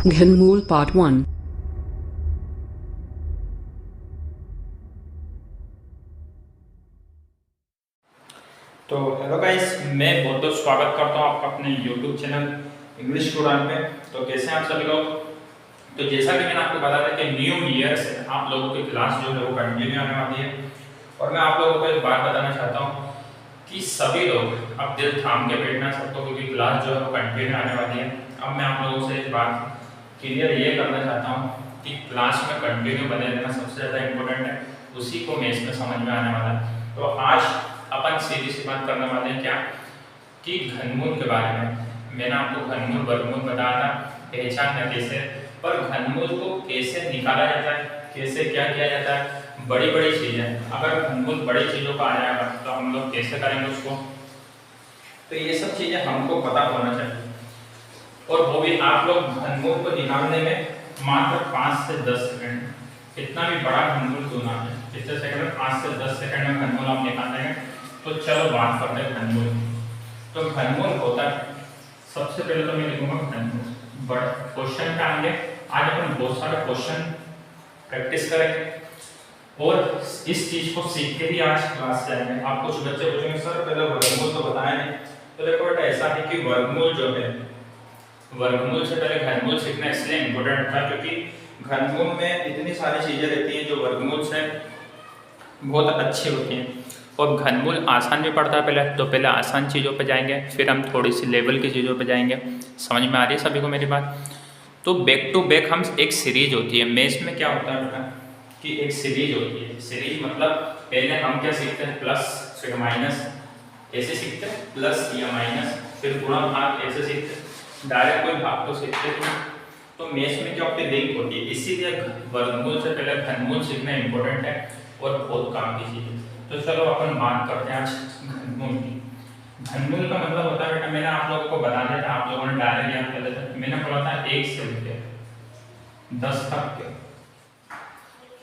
घनमूल part 1। तो hello guys, मैं बहुत बहुत स्वागत करता हूँ आपका अपने YouTube चैनल इंग्लिश स्टूडेंट में। तो कैसे हैं आप सभी लोग। तो जैसा कि मैंने आपको बताया था कि न्यू ईयर से आप लोगों की क्लास जो है वो कंटिन्यू आने वाली है। और मैं आप लोगों को एक बात बताना चाहता हूँ कि सभी लोग अब दिल थाम के बैठना सबको, क्योंकि क्लास जो है वो कंटिन्यू आने वाली है। अब मैं आप लोगों से एक बात क्लियर ये करना चाहता हूँ कि क्लास में कंटिन्यू बने रहना सबसे ज़्यादा इम्पोर्टेंट है, उसी को मैं इसमें समझ में आने वाला है। तो आज अपन सीधी सी बात करने वाले हैं क्या कि घनमूल के बारे में। मैंने आपको घनमूल वर्गमूल बताया था, पहचानना कैसे, पर घनमूल को कैसे निकाला जाता है, कैसे क्या किया जाता है, बड़ी बड़ी चीज़ें। अगर घनमूल बड़ी चीज़ों का आ जाएगा तो हम लोग कैसे करेंगे उसको। तो ये सब चीज़ें हमको पता होना चाहिए, और वो भी आप लोग घनमूल को निकालने में मात्र 5 से 10 सेकंड, कितना भी बड़ा घनमूल क्यों ना है, कितने सेकंड में, 5 से 10 सेकंड में घनमूल आप निकाल देंगे। तो चलो बात करते हैं घनमूल। तो घनमूल होता है, सबसे पहले तो मैं लिखूंगा घनमूल। बड़ा क्वेश्चन पे आएंगे, आज अपन बहुत सारे क्वेश्चन प्रैक्टिस करेंगे और इस चीज को सीख के ही आज क्लास से आएंगे। आप कुछ बच्चे पूछेंगे सर पहले वर्गमूल तो बताया नहीं। तो देखो बेटा, ऐसा है कि वर्गमूल जो है, वर्गमूल से पहले घनमूल सीखना इसलिए इम्पोर्टेंट होता है क्योंकि घनमूल में इतनी सारी चीजें रहती हैं जो वर्गमूल से बहुत अच्छी होती हैं। और घनमूल आसान भी पड़ता है पहले, तो पहले आसान चीज़ों पे जाएंगे, फिर हम थोड़ी सी लेवल की चीज़ों पे जाएंगे। समझ में आ रही है सभी को मेरी बात। तो बैक टू बैक हम एक सीरीज होती है, मैथ्स में क्या होता है बेटा कि एक सीरीज होती है। सीरीज मतलब पहले हम क्या सीखते हैं, प्लस फिर माइनस, ऐसे सीखते हैं, प्लस या माइनस, फिर गुणा भाग ऐसे सीखते हैं, डायरेक्ट कोई भाग तो सीखते हैं। तो मैथ्स में क्या होती है, लिंक होती है। इसीलिए वर्गमूल से पहले घनमूल सीखना इंपॉर्टेंट है और बहुत काम की चीज़ है। तो चलो अपन बात करते हैं आज घनमूल की। घनमूल का मतलब होता है बेटा, मैंने आप लोगों को बता दिया था, आप लोगों ने डायरेक्ट याद कर लिया था। मैंने बोला था 1 से लेकर 10 तक के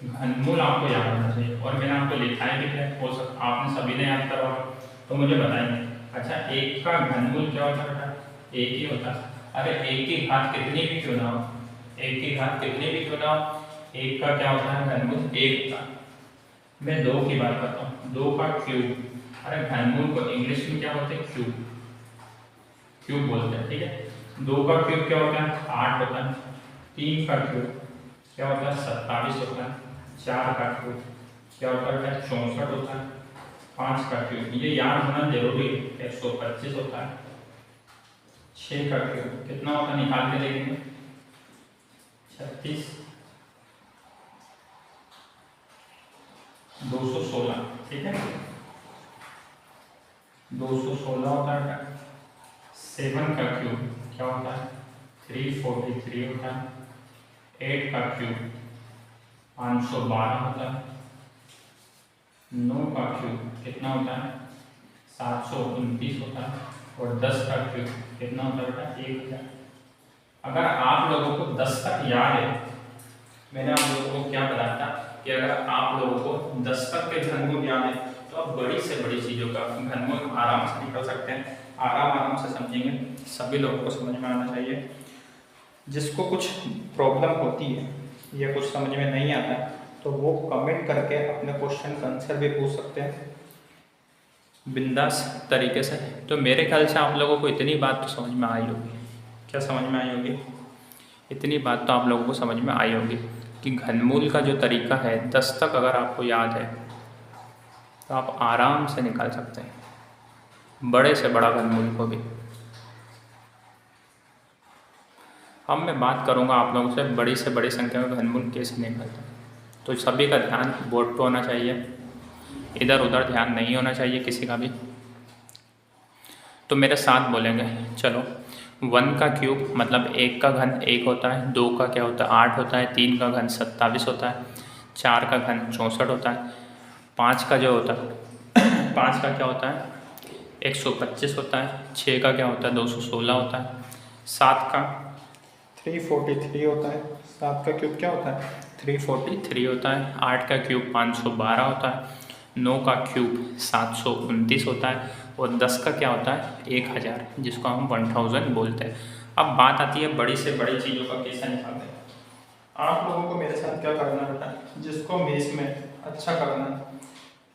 घनमूल आपको याद होना चाहिए, और मैंने आपको लिखाया भी है, हो सकता आपने सभी ने याद करा होगा। तो मुझे बताइए, अच्छा 1 का घनमूल क्या होता है बेटा, 1 ही होता है। अरे 1 की घात कितनी भी क्यों ना हो, 1 की घात कितनी भी क्यों ना हो, 1 का क्या होता है घनमूल 1 का। मैं 2 की बात करता हूँ, 2 का क्यूब। अरे घनमूल को इंग्लिश में क्या बोलते हैं, क्यूब, क्यूब बोलते हैं, ठीक है। 2 का क्यूब क्या होता है, 8 होता है। 3 का क्यूब क्या होता है, 27 होता है। 4 का क्यूब क्या होता है, 64 होता है। 5 का क्यूब, ये याद होना जरूरी है, 125 होता है। 6 का क्यूब कितना होता है, निकाल के देखेंगे, 36। 216, ठीक है, 216 होता है। 7 का क्यूब क्या होता है, 343 होता है। 8 का क्यूब 512 होता है। 9 का क्यूब कितना होता है, 729 होता है। और 10 का क्यूब कितना होता है बेटा, 1000। अगर आप लोगों को 10 तक याद है, मैंने आप लोगों को क्या बताया था कि अगर आप लोगों को 10 तक के घनमूल याद है तो आप बड़ी से बड़ी चीज़ों का घनमूल आराम से निकल सकते हैं, आराम से समझेंगे। सभी लोगों को समझ में आना चाहिए। जिसको कुछ प्रॉब्लम होती है या कुछ समझ में नहीं आता तो वो कमेंट करके अपने क्वेश्चन का आंसर भी पूछ सकते हैं बिंदास तरीके से। तो मेरे ख्याल से आप लोगों को इतनी बात तो समझ में आई होगी। क्या समझ में आई होगी, इतनी बात तो आप लोगों को समझ में आई होगी कि घनमूल का जो तरीका है 10 तक अगर आपको याद है तो आप आराम से निकाल सकते हैं, बड़े से बड़ा घनमूल को भी। अब मैं बात करूंगा आप लोगों से बड़ी से बड़ी संख्या में घनमूल कैसे निकालते हैं। तो सभी का ध्यान बोर्ड पर होना चाहिए, इधर उधर ध्यान नहीं होना चाहिए किसी का भी। तो मेरे साथ बोलेंगे, चलो। 1 का क्यूब मतलब 1 का घन 1 होता है। 2 का क्या होता है, 8 होता है। 3 का घन 27 होता है। 4 का घन 64 होता है। 5 का जो होता है 5 का क्या होता है, 125 होता है। 6 का क्या होता है, 216 होता है। 7 का 343 होता है। 7 का क्यूब क्या होता है, 343 होता है। 8 का क्यूब 512 होता है। 9 का क्यूब 729 होता है। और 10 का क्या होता है, 1000, जिसको हम 1000 बोलते हैं। अब बात आती है बड़ी से बड़ी चीज़ों का कैसे निकालते हैं। आप लोगों को मेरे साथ क्या करना है बेटा, जिसको मेथ्स में अच्छा करना है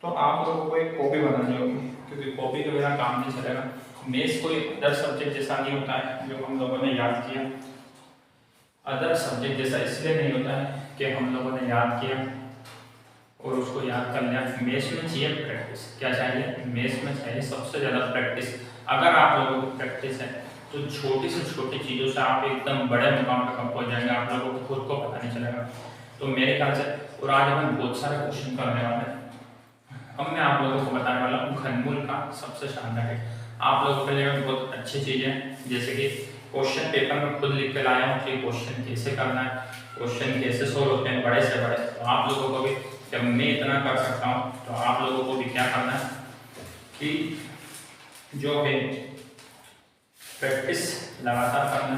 तो आप लोगों को एक कॉपी बनानी होगी, क्योंकि कॉपी के बिना काम नहीं चलेगा। मेथ्स कोई अदर सब्जेक्ट जैसा नहीं होता है जो हम लोगों ने याद किया। अदर सब्जेक्ट जैसा इसलिए नहीं होता है कि हम लोगों ने याद किया और उसको याद कर लिया। मेथ्स में चाहिए प्रैक्टिस। क्या चाहिए? मेथ्स में चाहिए सबसे ज़्यादा प्रैक्टिस। अगर आप लोगों को प्रैक्टिस है तो छोटी से छोटी चीज़ों से आप एकदम बड़े मुकाम पर कब पहुँच जाएंगे, आप लोगों को खुद को पता नहीं चलेगा। तो मेरे ख्याल से, और आज हम बहुत सारे क्वेश्चन करने वाले हैं। अब मैं आप लोगों को बताने वाला हूँ घनमूल का सबसे शानदार है। आप लोगों के लिए बहुत अच्छी चीज़ है, जैसे कि क्वेश्चन पेपर में खुद लिख के लाया हूँ कि क्वेश्चन कैसे करना है, क्वेश्चन कैसे सोल्व होते हैं बड़े से बड़े। तो आप लोगों को भी, जब मैं इतना कर सकता हूँ तो आप लोगों को भी क्या करना है कि जो है प्रैक्टिस लगातार करना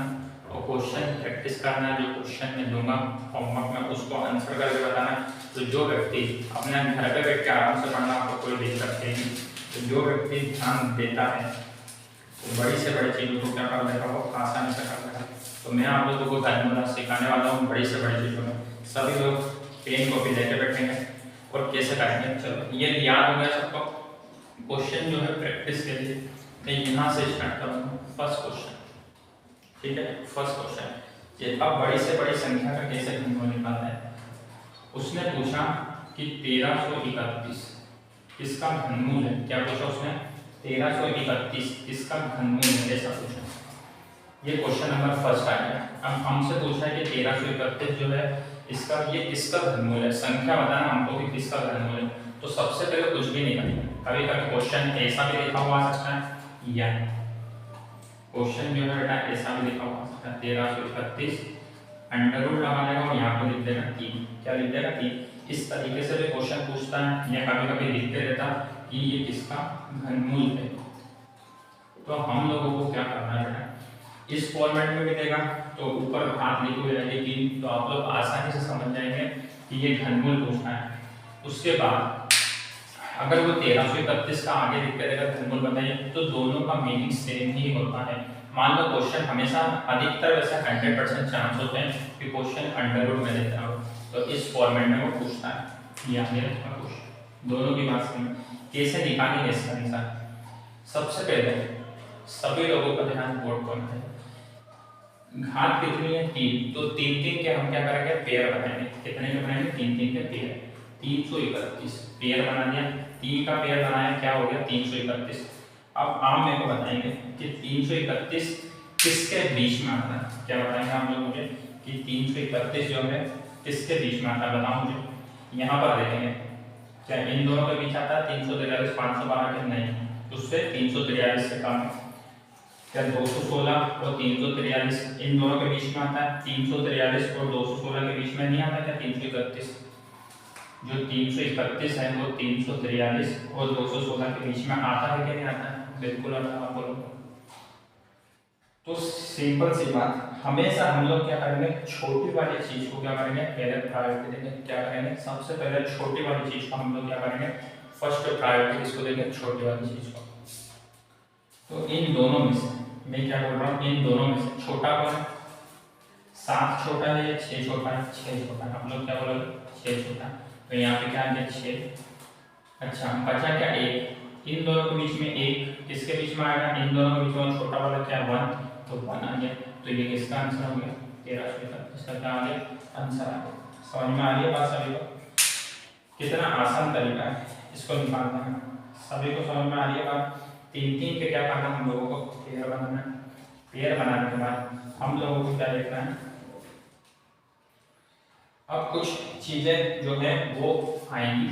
और क्वेश्चन प्रैक्टिस करना है। जो क्वेश्चन मैं दूंगा होमवर्क में उसको आंसर करके बताना है। तो जो व्यक्ति अपने घर पे बैठ के आराम से पढ़ना, आपको कोई दिक्कत नहीं। तो जो व्यक्ति ध्यान देता है तो बड़ी से बड़ी चीज़ों को क्या कर लेगा, वो आसानी से कर लेगा। तो मैं आप लोगों को घनमूल सिखाने वाला हूँ बड़ी से बड़ी चीज़ों में। सभी लोग पेन कॉपी लेके बैठेंगे और कैसे करेंगे। चलो ये याद हो गया सबको। क्वेश्चन जो है प्रैक्टिस के लिए मैं यहाँ से स्टार्ट करूँगा। फर्स्ट क्वेश्चन, ठीक है। फर्स्ट क्वेश्चन ये, अब बड़ी से बड़ी संख्या का कैसे घनमूल निकालना है। उसने पूछा कि 1331 किसका घनमूल है। क्या पूछा उसने? 1331 किसका घनमूल है, ऐसा पूछा। ये क्वेश्चन नंबर फर्स्ट आ गया। अब हमसे पूछा है कि 1331 जो है इसका, ये किसका घनमूल है। संख्या बताना हमको कि किसका घनमूल है। तो सबसे पहले कुछ भी नहीं करना। कभी कभी क्वेश्चन ऐसा भी लिखा हुआ आ सकता है, या क्वेश्चन जो है बेटा ऐसा भी लिखा हुआ आ सकता है 1331 अंडर रूट लगा देगा और यहाँ पे लिख देगा 3। क्या लिख देगा? 3। इस तरीके से भी क्वेश्चन पूछता है, या कभी कभी लिख के देता कि ये किसका घनमूल है। तो हम लोगों को क्या करना है बेटा, इस फॉर्मेट में भी देगा तो ऊपर हाथ लिखी हुई रहेगी 3, तो आप लोग आसानी से समझ जाएंगे कि ये घनमूल पूछना है। उसके बाद अगर वो 1331 का आगे लिख के देगा घनमूल बताइए, तो दोनों का मीनिंग सेम ही होता है। मान लो क्वेश्चन हमेशा, अधिकतर वैसे 100% चांस होते हैं कि क्वेश्चन अंडर रूट में देता हो, तो इस फॉर्मेट में वो पूछता है। ये आगे रखा क्वेश्चन, दोनों की बात समझ। कैसे निकालेंगे इसका आंसर? सबसे पहले सभी लोगों का ध्यान बोर्ड पर है। घात कितनी है? 3। तो 3 के हम क्या करेंगे? पेयर बनाएंगे। कितने के बनाएंगे? 3 के पेयर। 331 पेयर बना दिया। 3 का पेयर बनाया, क्या हो गया? 331। अब आप मेरे को बताएंगे कि 331 किसके बीच में आता है। क्या बताएंगे आप लोग मुझे कि 331 जो है किसके बीच में आता है, बताओ मुझे। यहाँ पर देखेंगे, क्या इन दोनों के बीच आता है 343 512 के? नहीं, उससे 343 से कम है। क्या 216 और 343 इन दोनों के बीच में आता है? 343 और 216 के बीच में नहीं आता क्या 331? जो 331 है वो 343 और 216 के बीच में आता है क्या नहीं आता है? बिल्कुल आता है। आप बोलो तो सिंपल सी बात, हमेशा हम लोग क्या करेंगे, छोटी वाली चीज को क्या करेंगे, पहले प्रायोरिटी देंगे। क्या करेंगे? सबसे पहले छोटी वाली चीज को हम लोग क्या करेंगे, फर्स्ट प्रायोरिटी किसको देंगे? छोटी वाली चीज को। तो इन दोनों में से मैं क्या बोल रहा हूँ, इन दोनों में से छोटा कौन है? 7 छोटा है या 6 छोटा है? 6 छोटा है। हम लोग क्या बोलोगे? 6 छोटा। तो यहाँ पे क्या आ गया? 6। अच्छा बचा क्या? 1। इन दोनों के बीच में 1 किसके बीच में आएगा? इन दोनों के बीच में छोटा वाला क्या? 1। तो 1 आ गया। तो ये किसका आंसर हो गया? 1331 का क्या आ गया? आंसर आ गया। समझ में आ रही है बात सभी को? कितना आसान तरीका है इसको निकालने का, सभी को समझ में आ रही है बात? 3 के क्या करना हम लोगों को? पेयर बनाना है। पेयर बनाने के बाद हम लोगों को क्या देखना है, अब कुछ चीजें जो है वो आएंगी,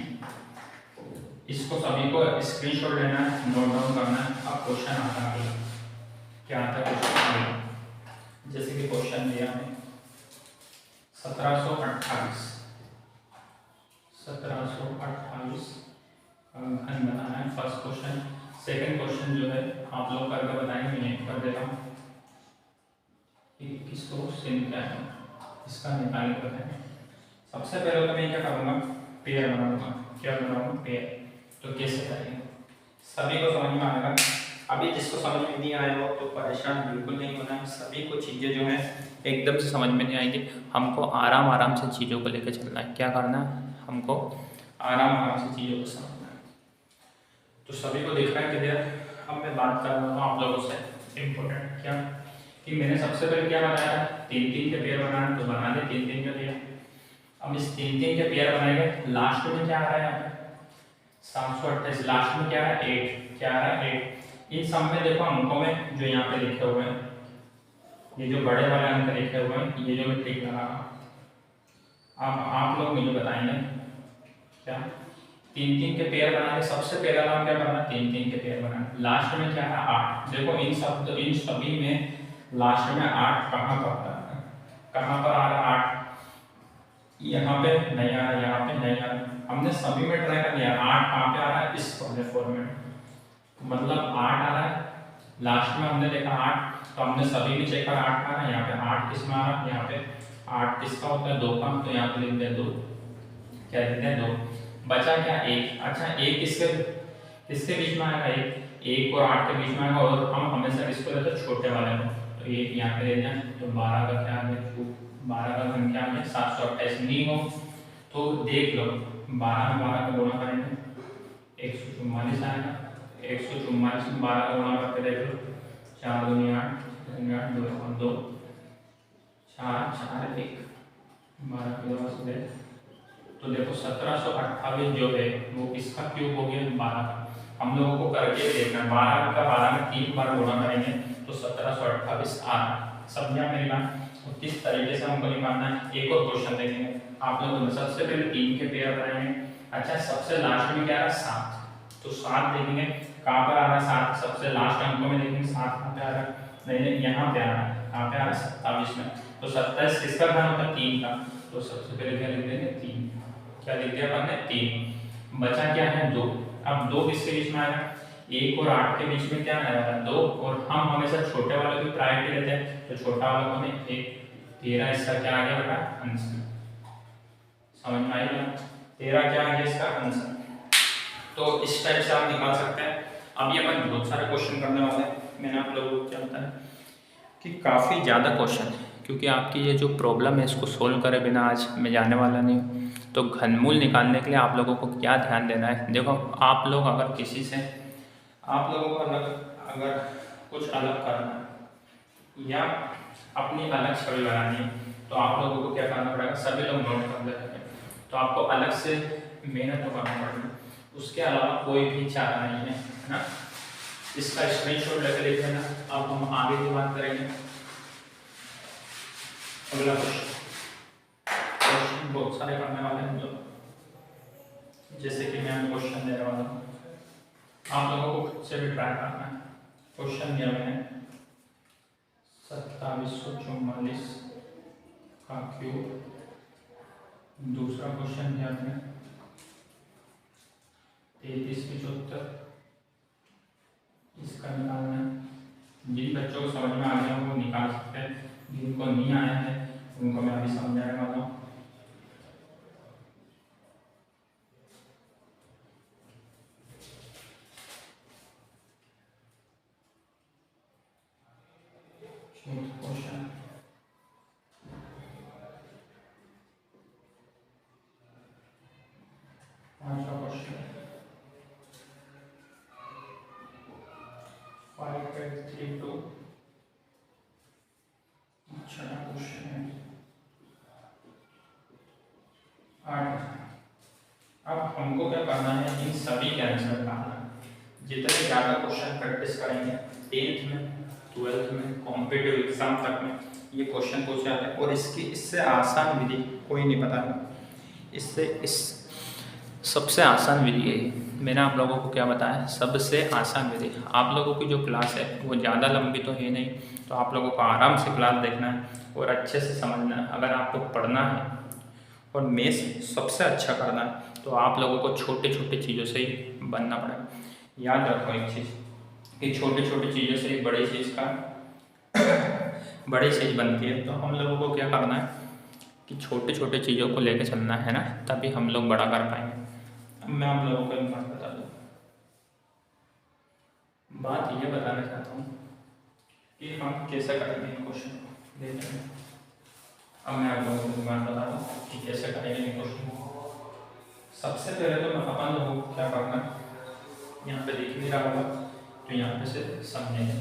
इसको सभी को स्क्रीनशॉट लेना है, नोट डाउन करना है। अब क्वेश्चन आता है, क्या आता है क्वेश्चन? जैसे कि क्वेश्चन दिया है 1728 घन बनाना है, फर्स्ट क्वेश्चन। सेकंड क्वेश्चन जो है आप लोग करके बताएंगे, मैं कर देता हूँ। 21 क्या है इसका निकाल के बताएंगे। सबसे पहले तो मैं क्या करूँगा, पेयर बनाऊंगा। क्या बनाऊंगा? पेयर। तो कैसे करेंगे सभी को समझ में आएगा। अभी जिसको समझ में नहीं आया हो तो परेशान बिल्कुल नहीं होना है, सभी को चीज़ें जो है एकदम से समझ में नहीं आएंगी। हमको आराम आराम से चीज़ों को लेकर चलना है। क्या करना है? हमको आराम आराम से चीज़ों को समझना है। तो सभी को दिख रहा है क्लियर? अब मैं बात कर रहा हूँ आप लोगों से इम्पोर्टेंट क्या कि मैंने सबसे पहले क्या बनाया, 3-3 के पेयर बनाना, तो बना दे 3-3 के पेयर। अब इस 3-3 के पेयर बनाएंगे, लास्ट में क्या आ रहा है यहाँ पे 728, लास्ट में क्या है 8, क्या आ रहा है 8। इन सब में देखो अंकों में जो यहाँ पे लिखे हुए हैं, ये जो बड़े वाले अंक लिखे हुए हैं, ये जो मैं टिक लगा, अब आप लोग मुझे बताएंगे क्या 3-3 के पेयर बनाने, सबसे पहला नाम क्या करना, 3-3 के पेयर बनाना। लास्ट में क्या है 8। देखो इन सभी में लास्ट में 8 कहाँ पर आ रहा है, कहाँ पर आ रहा है 8, यहाँ पे नहीं आ रहा, यहाँ पे नहीं आ रहा। हमने सभी में ट्राई कर लिया, 8 कहाँ पे आ रहा है, इस वाले फॉर्मेट, मतलब 8 आ रहा है। लास्ट में हमने देखा 8, तो हमने सभी में चेक करा 8 आ रहा है, यहाँ पे 8 किस में आ रहा है, यहाँ पे 8 किसका होता है 2 का, तो यहाँ पे लिख दिया 2, क्या लिखते हैं 2। बचा क्या 1। अच्छा 1 किसके बीच में आएगा, 1 और 8 के बीच में आएगा, और हम हमेशा इसको लेते हैं छोटे वाले को, तो 1 यहाँ पे ले जाए, तो 12 का क्या आ गया, 12 का घन क्या आ गया 728। नहीं हो तो देख लो, 12 में 12 का गुणा करेंगे 144 आएगा, 144 में 12 का गुणा करके देख लो, 4 दूनी 8, 2 और 2 4 4 1, 12 की दो से तो देखो 1728 जो है वो किसका क्यूब हो गया, 12 का। हम लोगों को करके देखना है, 12 का 12 में 3 बार गुणा करेंगे तो 1728 आ रहा है। समझा मेरी बात? और किस तरीके से हमको निकालना है, एक और क्वेश्चन देखेंगे आप लोगों ने। सबसे पहले 3 के पेयर बनाएंगे। अच्छा सबसे लास्ट में क्या आ रहा है 7, तो 7 देखेंगे कहाँ पर आ रहा है 7, सबसे लास्ट अंकों में देखेंगे 7 कहाँ पे आ रहा है, नहीं यहाँ पे आ रहा है, कहाँ पे आ रहा है 27 में। तो 27 किसका घन होता है 3 का, तो सबसे पहले क्या लिख देंगे 3, क्या लिख दिया अपन ने 3। बचा क्या है 2। अब 2 किसके बीच में आएगा, 1 और 8 के बीच में क्या आएगा 2, और हम हमेशा छोटे वाले की प्रायोरिटी लेते हैं, तो छोटा वाला को हमें 1 13, इसका क्या आ गया बेटा आंसर, समझ में आएगा 13 क्या आ गया इसका आंसर। तो इस टाइप से आप निकाल सकते हैं। अभी अपन बहुत सारे क्वेश्चन करने वाले हैं। मैंने आप लोगों को क्या बताया कि काफ़ी ज़्यादा क्वेश्चन है, क्योंकि आपकी ये जो प्रॉब्लम है इसको सोल्व करे बिना आज मैं जाने वाला नहीं हूँ। तो घनमूल निकालने के लिए आप लोगों को क्या ध्यान देना है, देखो आप लोग अगर किसी से आप लोगों को अगर कुछ अलग करना है या अपनी अलग छवि बनानी है, तो आप लोगों को क्या करना पड़ेगा, सभी लोग नोट कर लेते हैं, तो आपको अलग से मेहनत तो करना पड़ेगा, उसके अलावा कोई भी चारा नहीं है ना। इसका स्क्रीनशॉट लेकर लिख लेना। अब हम आगे की बात करेंगे। अगला क्वेश्चन बहुत सारे करने वाले हैं, तो जैसे कि मैं क्वेश्चन दे रहा हूँ, आप लोगों को खुद से भी ट्राई करना है। क्वेश्चन दिया मैंने 2744 का क्यूब। दूसरा क्वेश्चन दिया मैंने 3375, इसका निकालना है। जिन बच्चों को समझ में आ गया वो निकाल सकते हैं, जिनको नहीं आया है उनको मैं अभी समझाने वाला हूँ। क्वेश्चन पांचवा क्वेश्चन 5832। अच्छा क्वेश्चन है 8। अब हमको क्या करना है, इन सभी के आंसर निकालना है। जितने ज़्यादा क्वेश्चन प्रैक्टिस करेंगे 10th में 12th में कॉम्पिटिटिव एग्जाम तक में ये क्वेश्चन पूछे जाते हैं, और इससे आसान विधि कोई नहीं पता है। इस सबसे आसान विधि है, मैंने आप लोगों को क्या बताया, सबसे आसान विधि। आप लोगों की जो क्लास है वो ज़्यादा लंबी तो है नहीं, तो आप लोगों को आराम से क्लास देखना है और अच्छे से समझना है। अगर आपको पढ़ना है और मैथ्स सबसे अच्छा करना है तो आप लोगों को छोटे छोटे चीज़ों से ही बनना पड़ेगा। याद रखो एक चीज़ कि छोटी छोटी चीज़ों से एक बड़ी चीज़ का बड़ी चीज़ बनती है। तो हम लोगों को क्या करना है कि छोटे छोटे चीज़ों को लेकर चलना है ना, तभी हम लोग बड़ा कर पाएंगे। अब मैं आप लोगों को एक बात बता दूँ, बात ये बताना चाहता हूँ कि हम कैसे करेंगे इन क्वेश्चन को। देखिए अब मैं आप लोगों को बात बता रहा हूँ कि कैसे करेंगे इन क्वेश्चन को। सबसे पहले तो अपन लोगों को क्या करना, यहाँ पे दिख नहीं रहा होगा तो यहाँ पे से समझेंगे।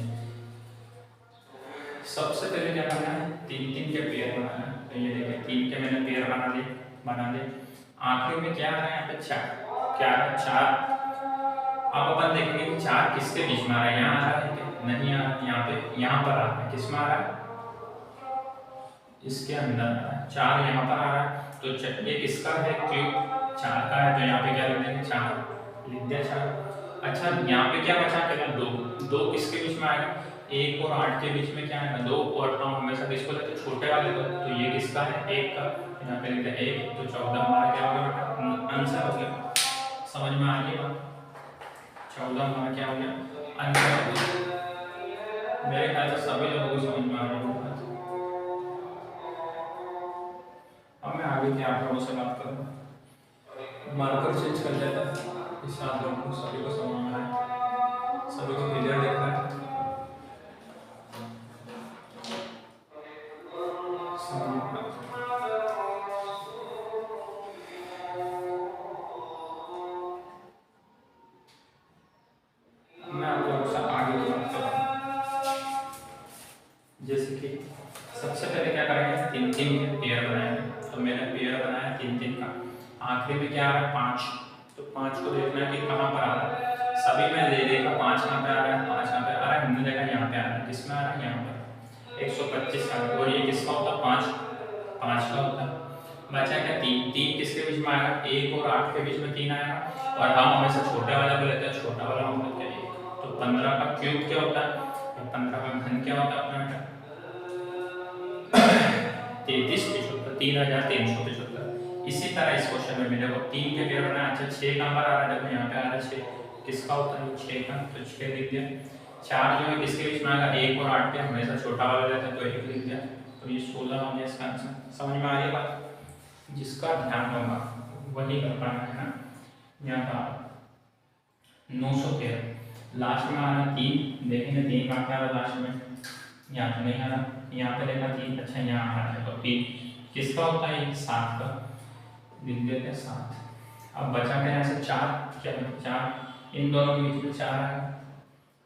सबसे पहले क्या करना है, 3-3 के पेयर बनाना है। तो ये देखिए 3 के मैंने पेयर बना दे। आखिर में क्या आ रहा है यहाँ पे 4, क्या आ रहा है 4। अब अपन देखेंगे कि 4 किसके बीच में आ रहा है, यहाँ आ रहा है क्या, नहीं आ रहा, यहाँ पे यहाँ पर आ रहा है, किस में आ रहा है, इसके अंदर आ रहा है। 4 यहाँ पर आ रहा है तो ये किसका है, क्यूब 4 का है, तो यहाँ पे क्या लिख देंगे 4 लिख दिया 4। अच्छा यहाँ पे क्या बचा, क्या 2 किसके बीच में आएगा, 1 और 8 के बीच में क्या है 2, और हम हमेशा किसको लेते हैं, छोटे वाले को। तो ये किसका है, 1 का, यहाँ पे लिखते हैं 1, तो 14 हमारा क्या होगा बेटा, आंसर हो गया। समझ में आ गई बात, 14 हमारा क्या हो गया, आंसर हो गया। मेरे ख्याल से सभी लोगों को समझ में आ रहा होगा। अब मैं आगे के आप लोगों से बात करूँ, मार्कर चेंज कर देता है, इससे आप लोगों को सभी को समझ में आए, सभी को क्लियर दिख रहा है। मैं आप लोगों से आगे की बात करूँ, जैसे कि सबसे पहले क्या करेंगे, 3-3 के पेयर बनाएंगे। तो मैंने पेयर बनाया 3-3 का, आखिरी में क्या आ रहा है 5, तो 5 को देखना है कि कहाँ पर आ रहा है। सभी में ले देखा 5 कहाँ पे आ रहा है, 5 कहाँ पे आ रहा है, हमने देखा यहाँ पे आ रहा है, किसमें आ रहा है, यहाँ पर 125 का। और ये किसका होता है, 5 का होता है। बचा क्या 3 किसके बीच में आएगा, 1 और 8 के बीच में 3 आएगा, और हम हमेशा छोटे वाला को लेते हैं, छोटा वाला हम लेते हैं 1। तो 15 का क्यूब क्या होता है, 15 का घन क्या होता है अपना बेटा, 3375, 3375। इसी तरह इस क्वेश्चन में मेरे को 3 के पेयर बनाया। अच्छा 6 कहाँ पर आ रहा है, देखो यहाँ पे आ रहा है 6, किसका होता है 6 का, तो 6 लिख दिया। 4 जो है किसके बीच में आएगा, 1 और 8 के, हमेशा छोटा वाला रहता है तो 1 लिख दिया। तो ये 16 हो गया इसका आंसर। समझ में आ रही है बात, जिसका ध्यान होगा वही कर पाना है ना। यहाँ पर 913 लास्ट में आ रहा है 3, देखेंगे 3 कहाँ पे आ रहा है लास्ट में, यहाँ पे नहीं आ रहा, यहाँ पे देखा 3, अच्छा यहाँ आ रहा है, तो 3 किसका होता है, 7 का, लिख देते हैं 7। अब बचा क्या यहाँ से 4, क्या 4, इन दोनों के बीच में 4 आएगा,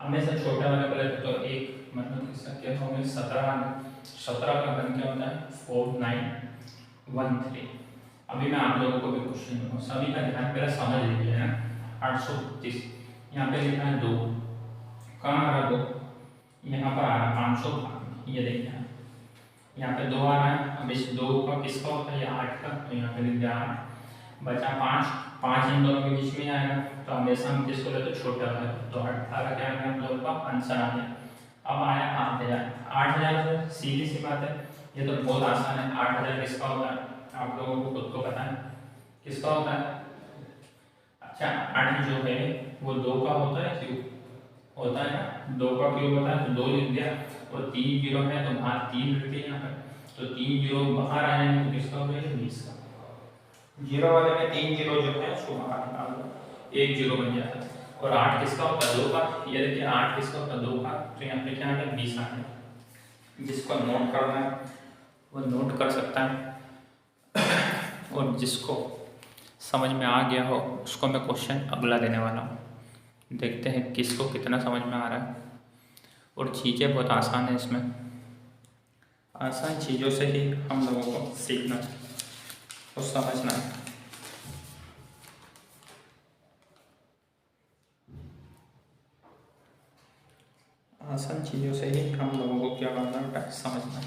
हमेशा छोटे वाले को लेते तो 1, मतलब इसका क्या होगा 17 का घन क्या होता है 4913। अभी मैं आप लोगों को भी क्वेश्चन दूंगा, सभी का ध्यान पहले समझ लीजिए ना। 832 यहाँ पे लिखा है 2, कहाँ आ रहा 2, यहाँ पर आ रहा है 500, ये देखिए यहाँ पे 2 आ रहा है। अब इस 2 का किसका होता है, 8 का, तो यहाँ पे लिख दिया 8। बचा 5 इन दोनों के बीच में आएगा, तो हमेशा हम किसको लेते छोटा वाला, तो 18 क्या आएगा हम लोगों का आंसर आ गया। अब आया 8000 से सीधी सी बात है, ये तो बहुत आसान है। 8000 किसका होता है, आप लोगों को खुद को पता है किसका होता है। अच्छा 8 जो है वो 2 का होता है, क्यूब होता है ना, 2 का क्यूब होता है, तो 2 लिख दिया, और 3 जीरो है तो बाहर 3 लिख दिया यहाँ पर, तो 3 जीरो बाहर आ जाएंगे तो किसका हो गया 20 का। जीरो वाले में 3 जीरो जो है उसको बाहर निकाल दो, 1 जीरो बन जाता है। और 8 किसका होता है 2 का, ये देखिए 8 किसका होता है 2 का, तो यहाँ पे क्या आ गया 20 आ गया। जिसको नोट करना है वो नोट कर सकता है, और जिसको समझ में आ गया हो उसको मैं क्वेश्चन अगला देने वाला हूँ। देखते हैं किसको कितना समझ में आ रहा है। और चीज़ें बहुत आसान है, इसमें आसान चीज़ों से ही हम लोगों को सीखना और समझना है। आसान चीज़ों से ही हम लोगों को क्या करना है, समझना है।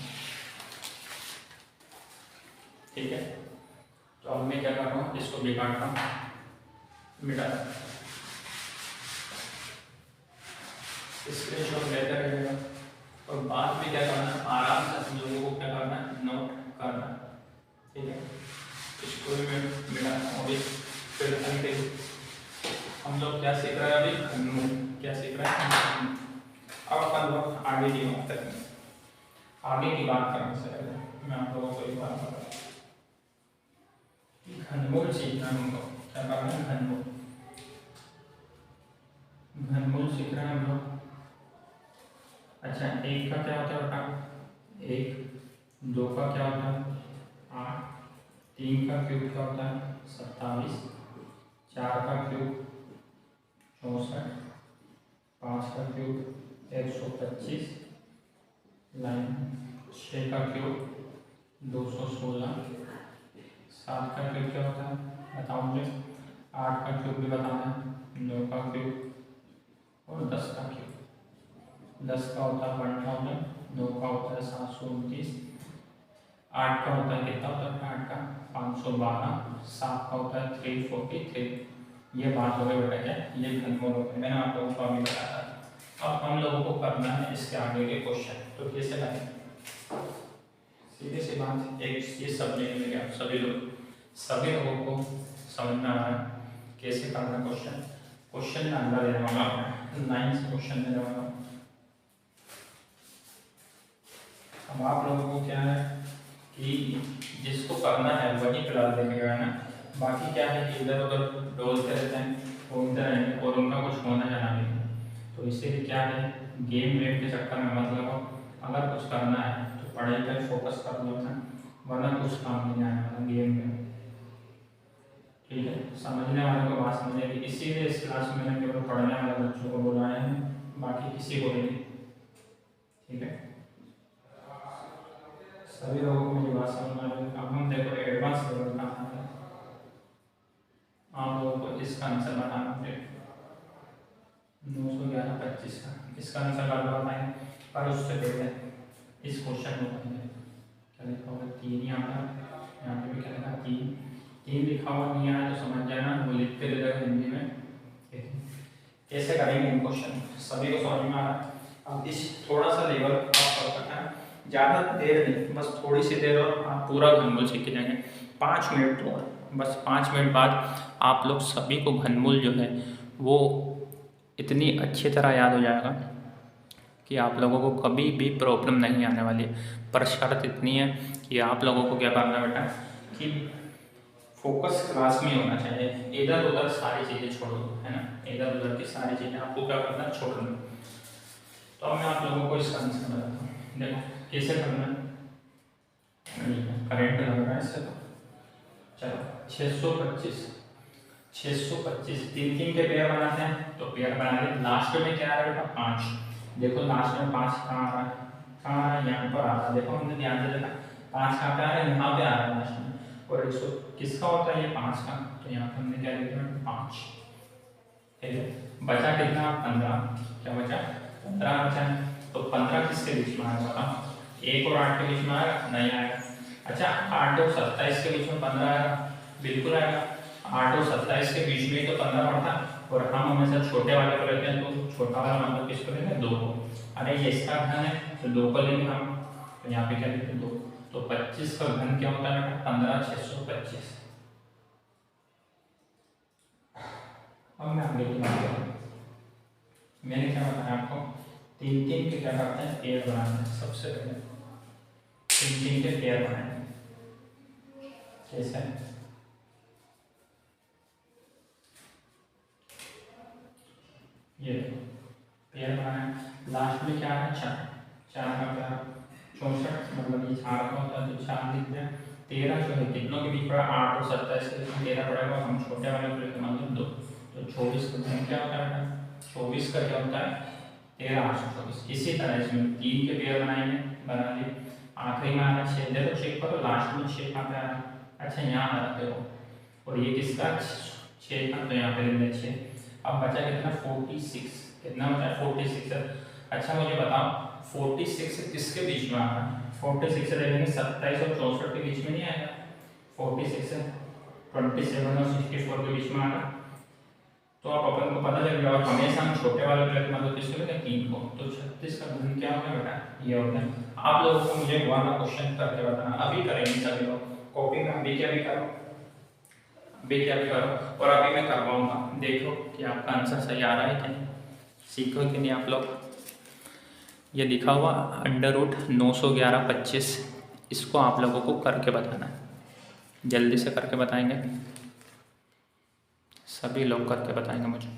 ठीक है, तो अब मैं क्या कर रहा हूँ, इसको बिगाड़ता हूँ, मिटा स्क्रीनशॉट लेते रहिएगा, और बाद में क्या करना है, आराम से हम लोगों को क्या करना है, नोट करना है। ठीक है, इसको भी मैं मिटा अभी फिर हम लोग क्या सीख रहे हैं, अभी क्या सीख रहे हैं। अब अपन लोग आगे की बात करेंगे। आगे की बात करने से पहले मैं आप लोगों को एक बात बताऊँ, घनमूल सीखना है हमको, क्या करना है घनमूल सीख रहे हैं हम लोग। एक का क्या होता है बेटा 1, 2 का क्या होता है 8, 3 का क्यूब क्या होता है 27, 4 का क्यूब 64, 5 का क्यूब 125, 6 का क्यूब 216, 7 का क्यूब क्या होता है बताओ मुझे, 8 का क्यूब भी बताना है, 9 का क्यूब और 10 का क्यूब। 10 का होता है 1000, 9 का होता है 729, 8 का होता है कितना होता है 8 का 512, 7 का होता है 343। ये बात हो गई बेटा क्या, ये घनमूल हो गए, मैंने आप लोगों को अभी बताया था। अब हम लोगों को करना है इसके आगे के क्वेश्चन, तो कैसे करें, सीधे सी बात, एक ये सब्जेक्ट में गया सभी लोगों को समझ में आ रहा है कैसे करना क्वेश्चन। क्वेश्चन में अंदर देने वाला है 9 से क्वेश्चन देने वाला। अब आप लोगों को क्या है कि जिसको करना है वही फिलहाल देखेगा ना, बाकी क्या है कि इधर उधर डोलते रहते हैं, घूमते रहेंगे और उनका कुछ होना जाना नहीं। तो इसीलिए क्या है गेम वेम के चक्कर में मतलब अगर कुछ करना है तो पढ़ाई पर फोकस कर लो ना, वरना कुछ काम नहीं आने वाला गेम में। ठीक है, समझने वाले को बात समझेगी, इसीलिए इस क्लास में मैंने केवल पढ़ने वाले बच्चों को बुलाया है, बाकी किसी को नहीं। ठीक है, सभी लोगों को मेरी बात समझ में आ रही है। अब हम देखो एडवांस लेवल का है, आप लोगों को इसका आंसर बताना है 911-25 का, इसका आंसर बार बार बताएंगे, पर उससे पहले इस क्वेश्चन को पढ़ेंगे। क्या लिखा होगा 3 यहाँ पर, यहाँ पे भी क्या लिखा 3 लिखा हुआ नहीं आया तो समझ जाना वो लिखते रहेगा हिंदी में। कैसे करेंगे इन क्वेश्चन, सभी को समझ में आ रहा है। अब इस थोड़ा सा लेवल आप कर सकते हैं, ज़्यादा देर नहीं, बस थोड़ी सी देर और आप पूरा घनमूल सीख के जाएंगे। 5 मिनट तो बस, 5 मिनट बाद आप लोग सभी को घनमूल जो है वो इतनी अच्छी तरह याद हो जाएगा कि आप लोगों को कभी भी प्रॉब्लम नहीं आने वाली है। पर शर्त इतनी है कि आप लोगों को क्या करना है बेटा कि फोकस क्लास में होना चाहिए, इधर उधर सारी चीज़ें छोड़ दो, है ना, इधर उधर की सारी चीज़ें आपको क्या करना है छोड़ना। तो अब मैं आप लोगों को इसका आंसर बताता हूँ, देखो कैसे करना है। करेंट लग रहा है इससे, तो चलो 625 3 के पेयर बनाते हैं, तो पेयर बना के लास्ट में क्या आ रहा है बेटा 5। देखो लास्ट में 5 कहाँ आ रहा है, यहाँ पर आ रहा है, देखो हमने ध्यान से देखा 5 कहाँ पे आ रहा है, यहाँ पे आ रहा है लास्ट में। और 100 किसका होता है ये 5 का, तो यहाँ पर हमने क्या लिखा 5। ठीक है, बचा कितना 15, क्या बचा 15 बचा। तो 15 किसके बीच में आएगा बताओ, 1 और 8 के बीच में आएगा, नहीं आएगा। अच्छा 8 और 27 के बीच में 15 आएगा, बिल्कुल आएगा। 8 और 27 के बीच में तो 15 पड़ता, और हम हमेशा छोटे वाले को लेते हैं, तो छोटा वाला मतलब किसको लेंगे 2 को। अरे ये इसका घन है तो 2 को लेंगे हम, तो यहाँ पे क्या लिखते 2। तो 25 का घन क्या होता है बेटा 15, 625। अब मैं आगे की बात करूँ, मैंने क्या बताया आपको 3 के क्या करते हैं पेयर बनाते हैं। सबसे पहले 3 के पेयर बनाएंगे, कैसे, ये पेयर बनाए, लास्ट में क्या है 4 का क्या 64, मतलब ये 4 का होता है तो 4 लिख दें। 13 जो है कितनों के बीच पड़ा 8 और 27 के बीच में 13 पड़ेगा, हम छोटे वाले को लेकर मान लो 2, तो 24 का क्या होता है 24 का क्या होता है 13 824। इसी तरह इसमें 3 के पेयर बनाएंगे, बना लिए। आखिरी में आ रहा है 6, देखो चेक करो लास्ट में 6 कहाँ पे आ रहा है, अच्छा यहाँ आ रहा है, और ये किसका 6 का, तो यहाँ पे लिख दें 6। अब बचा कितना 46, कितना बचा 46 है। अच्छा मुझे बताओ 46 किसके बीच में आ रहा है, 46 से देखेंगे 27 और 64 के बीच में नहीं आएगा, 46 है 27 और 64 के बीच में आ रहा है। तो आप अपन को पता चल गया, और हमेशा हम छोटे वाले प्लेट मतलब किसको लेते हैं 3 को, तो 36 का घन क्या होगा बेटा ये होता है। आप लोगों को मुझे वाला क्वेश्चन करके बताना, अभी करेंगे सभी लोग कॉपी में, अभी क्या भी करो, और अभी मैं करवाऊंगा, देखो कि आपका आंसर सही आ रहा है कि नहीं, सीखो कि नहीं आप लोग। ये लिखा हुआ √911-25, इसको आप लोगों को करके बताना है, जल्दी से करके बताएंगे, सभी लोग करके बताएंगे मुझे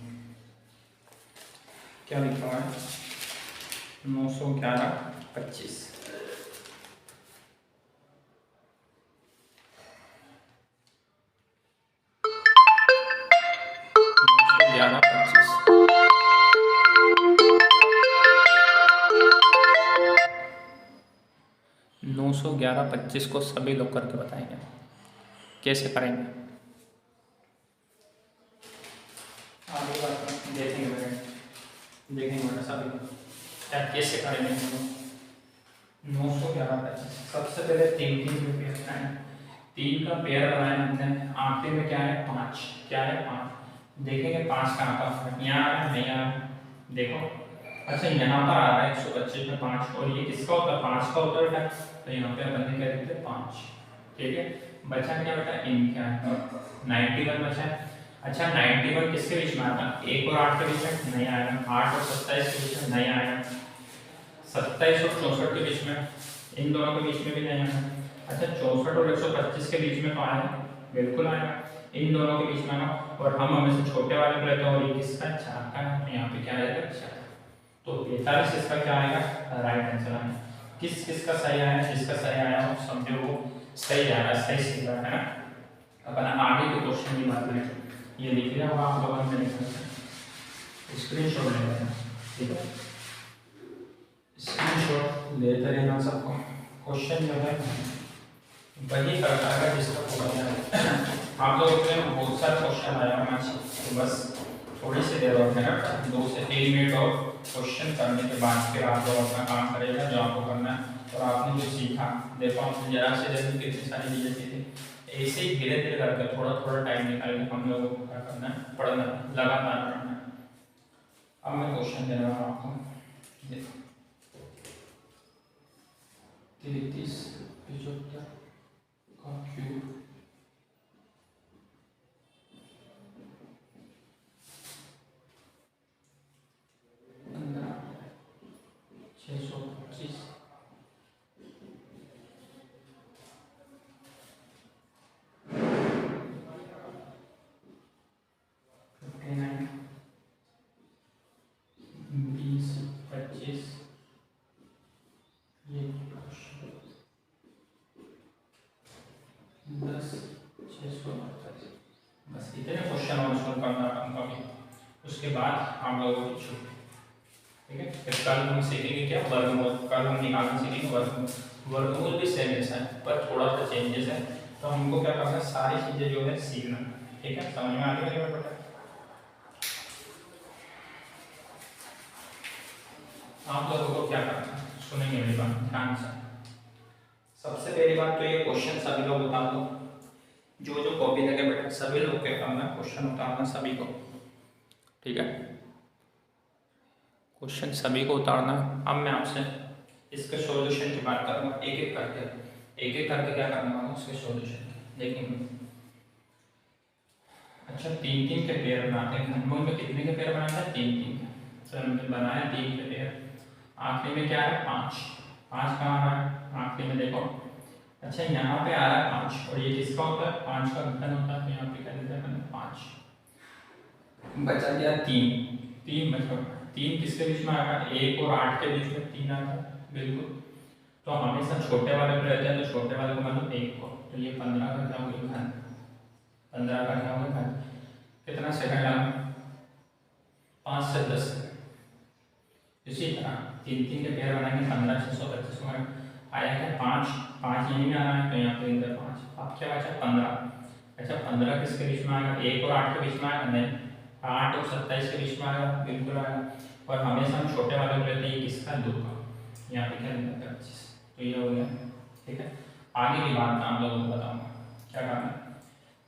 क्या लिखा हुआ है। 911 25 911 25 को सभी लोग करके बताएंगे कैसे करेंगे। आगे बात देखेंगे सभी क्या कैसे करेंगे। 911 सबसे पहले 3 का पेयर बनाए। 3 का पेयर बनाया हमने। आखिरी में क्या है 5, क्या है 5। देखेंगे 5 कहाँ का यहाँ आ रहा है, नहीं आ रहा, देखो अच्छा यहाँ पर आ रहा है 125 में 5 और ये किसका होता है 5 का होता है बेटा, तो यहाँ पे अपन ने क्या लिखते हैं 5। ठीक है बचा क्या बेटा इनका 91 बचा है। अच्छा 91 किसके बीच में आता है 1 और 8 के बीच में नहीं आएगा, 8 और 27 के बीच में नहीं आएगा, 27 और 64 के बीच में इन दोनों के बीच में भी नहीं आएगा। अच्छा 64 और 125 के बीच में तो आएगा, बिल्कुल आएगा, इन दोनों के बीच में आएगा। और हम हमें से छोटे वाले को लेते हैं और ये किसका 4 का है, यहाँ पे क्या आएगा 4। तो 45 इसका क्या आएगा राइट आंसर आएगा। किस किस का सही आया, जिसका सही आया वो समझो वो सही आ रहा है, सही सीख रहा है ना। अपन आगे के क्वेश्चन की बात करें, ये लिख लिया होगा आप लोगों ने, स्क्रीनशॉट ले लेना, ठीक है स्क्रीनशॉट लेते रहना सबको। क्वेश्चन जो है वही करना है जिसका पूरा आप लोगों के बहुत सारे क्वेश्चन आया होना चाहिए, तो बस थोड़ी सी देर और है 2 से 3 मिनट और क्वेश्चन करने के बाद फिर आप लोग अपना काम करेगा जो आपको करना है। और आपने जो सीखा देखो आपने जरा से जैसे कितनी सारी चीज़ें सीखी, ऐसे ही धीरे धीरे करके थोड़ा थोड़ा टाइम निकाल के हम लोगों को क्या करना है पढ़ना लगातार पढ़ना है। अब मैं क्वेश्चन दे रहा हूँ आपको, देखो 33 75 का क्यूब 625 59 20 25 ये 10 628 बस इतने क्वेश्चन और सॉल्व करना हमका भी। उसके बाद हम लोगों की छुट्टी, ठीक है। फिर कल हम सीखेंगे क्या वर्गमूल, कल हम निकालना सीखेंगे वर्गमूल। वर्गमूल भी सेम ऐसा है पर थोड़ा सा चेंजेस है, तो हमको क्या करना है सारी चीजें जो है सीखना, ठीक है। समझ में आ रही है बेटा? आप लोगों को क्या करना है सुनेंगे मेरी बात ध्यान से। सबसे पहली बात तो ये क्वेश्चन सभी लोग उतार दो, जो जो कॉपी लगे बेटा सभी लोग क्या करना क्वेश्चन उतारना सभी को, ठीक है। क्वेश्चन सभी को उतारना। अब मैं आपसे इसके सॉल्यूशन की बात करूंगा एक एक करके क्या करने वाला हूँ इसके सॉल्यूशन देखेंगे। अच्छा 3 के पेयर बनाते हैं, घनमूल में कितने के पेयर बनाते हैं 3 के, तो हमने बनाया 3 के पेयर। आखिरी में क्या है 5 कहाँ आ रहा है आखिरी में देखो। अच्छा यहाँ पे आ रहा है 5 और ये किसका होता है 5 का घन होता है, तो यहाँ पे क्या देते हैं 5 बचा गया 3 बचा। 3 किसके बीच में आएगा 1 और 8 के बीच में 3 आता है बिल्कुल। तो हमेशा छोटे वाले को रहते हैं, तो छोटे वाले को मतलब 1 को, तो ये 15 का क्या होगा घन, 15 का क्या होगा घन। कितना सेकंड आया 5 से 10 सेकंड। इसी तरह 3 के पेयर बनाएंगे 15 625 आया क्या 5 यहीं में आ रहा है, तो यहाँ पे इधर 5। अब क्या बचा 15। अच्छा 15 किसके बीच में आएगा 1 और 8 के बीच में आएगा, नहीं 8 और 27 के बीच में आएगा बिल्कुल आएगा। और हमेशा हम छोटे वाले को लेते हैं किसका 2 का, यहाँ पे क्या लिखा है 25, तो ये हो गया, ठीक है। आगे की बात आप लोगों को बताऊंगा क्या करना है।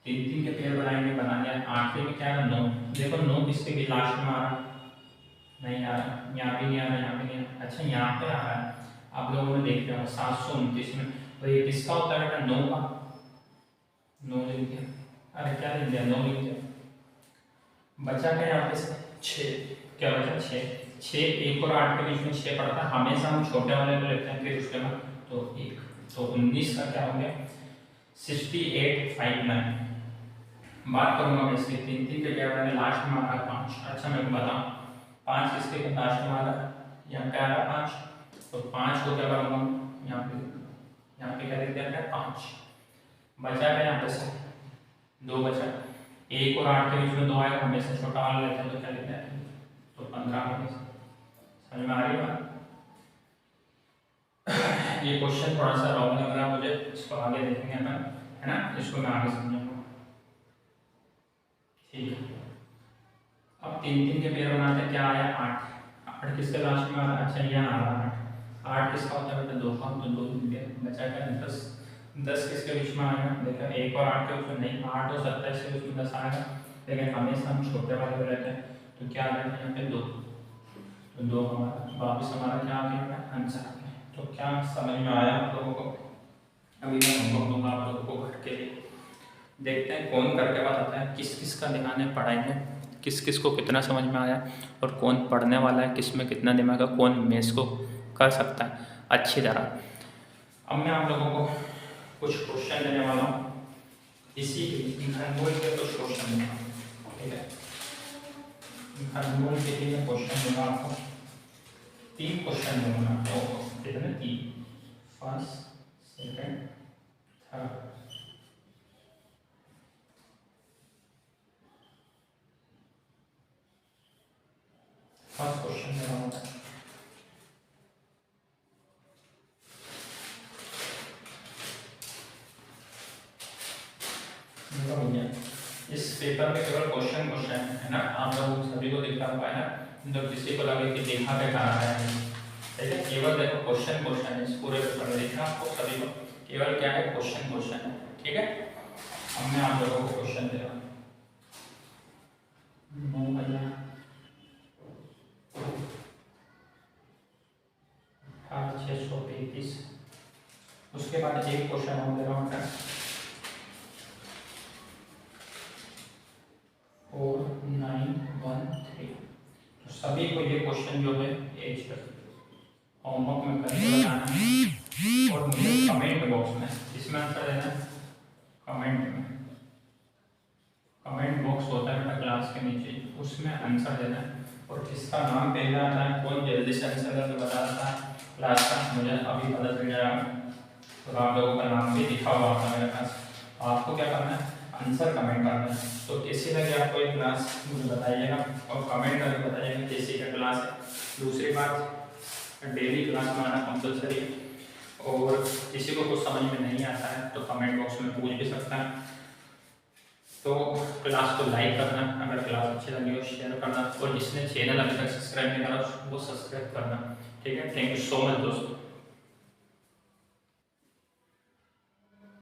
3 के पेयर बनाएंगे, बना लिया। आखिरी में क्या है 9, देखो 9 किसके भी लास्ट में आ रहा नहीं आ रहा, यहाँ भी नहीं आ रहा, यहाँ भी नहीं आ रहा। अच्छा यहाँ पे आ रहा है, आप लोगों ने देख लिया 729 में, तो ये किसका होता है बेटा 9 का, 9 लिख दिया, अरे क्या लिख दिया 9 लिख दिया। बचा क्या यहाँ पे 6, क्या बचा 6 1 और 8 के बीच में 6 पड़ता है, हमेशा हम छोटे वाले को लेते हैं फिर उसके बाद तो 1, तो 19 का क्या हो गया 6859। बात करूंगा मैं इसकी 3 के क्या मैंने लास्ट में आ रहा 5। अच्छा मैं बताऊं 5 किसके लास्ट में आ रहा है यहाँ पे आ रहा 5, तो 5 को क्या करूँगा यहाँ पे क्या लिख दिया 5 बचा है यहाँ पे से 2 बचा, 1 और 8 के बीच में 2 आएगा, हमेशा छोटा वाला लेते हैं तो क्या लिखते हैं तो 15 में। समझ में आ रही बात? ये क्वेश्चन थोड़ा सा रॉन्ग लग रहा है मुझे, इसको आगे देखेंगे अपन, है ना, इसको मैं आगे समझाऊंगा। ठीक है, अब 3 के पेयर बनाते हैं। क्या आया 8 किसके लास्ट में आ रहा है, अच्छा यहाँ आ रहा है 8 किसका होता है बेटा 2 का, तो 2 बचा क्या 10 किसके बीच में आएगा, देखा 1 और 8 के बीच में नहीं, 8 और 27 के बीच में 10 आएगा, लेकिन हमेशा हम छोटे वाले में रहते हैं, तो क्या आ जाएगा यहाँ पे 2, तो 2 हमारा वापिस हमारा क्या आ गया आंसर। तो क्या समझ में आया आप लोगों को? अभी मैं होमवर्क दूंगा आप लोगों को घर के लिए, देखते हैं कौन करके बताता है, किस किस का ध्यान है पढ़ाई में, किस किस को कितना समझ में आया, और कौन पढ़ने वाला है, किस में कितना दिमाग है, कौन मैथ्स को कर सकता है अच्छी तरह। अब मैं आप लोगों को कुछ क्वेश्चन देने वाला हूँ, इसी के घनमूल के कुछ क्वेश्चन देना, ठीक है, घनमूल के लिए क्वेश्चन दूंगा आपको, 3 क्वेश्चन दूंगा आपको, कितने 3, first second third. First question मेरा होता है, इस पेपर में केवल क्वेश्चन है ना, आप लोग सभी को दिखा हुआ है ना, तो किसी को लगे कि देखा के कहा है, ठीक है, केवल देखो क्वेश्चन है, इस पूरे पेपर में देखना आपको सभी को केवल क्या है क्वेश्चन है, ठीक है। अब मैं आप लोगों को क्वेश्चन दे रहा हूँ, 9,633, उसके बाद एक क्वेश्चन हम दे रहा हूँ 4913, तो सभी को ये क्वेश्चन जो है एज होमवर्क में करके बताना है, और मुझे कमेंट बॉक्स में इसमें आंसर देना है, कमेंट बॉक्स होता है बेटा क्लास के नीचे, उसमें आंसर देना है, और किसका नाम पहले आता है, कौन जल्दी से आंसर करके बताता है क्लास का, मुझे अभी पता चल जाएगा, तो आप लोगों का नाम भी लिखा हुआ होता है मेरे पास, आपको क्या करना है आंसर कमेंट करना है। तो कैसी लगी आपको ये क्लास मुझे बताइएगा, और कमेंट करके बताइएगा कैसी क्या क्लास है। दूसरी बात, डेली क्लास में आना कंपलसरी, और किसी को कुछ समझ में नहीं आता है तो कमेंट बॉक्स में पूछ भी सकता है। तो क्लास को लाइक करना, अगर क्लास अच्छी लगी हो शेयर करना, और जिसने चैनल अभी तक सब्सक्राइब नहीं करा वो सब्सक्राइब करना, ठीक है। थैंक यू सो मच दोस्तों।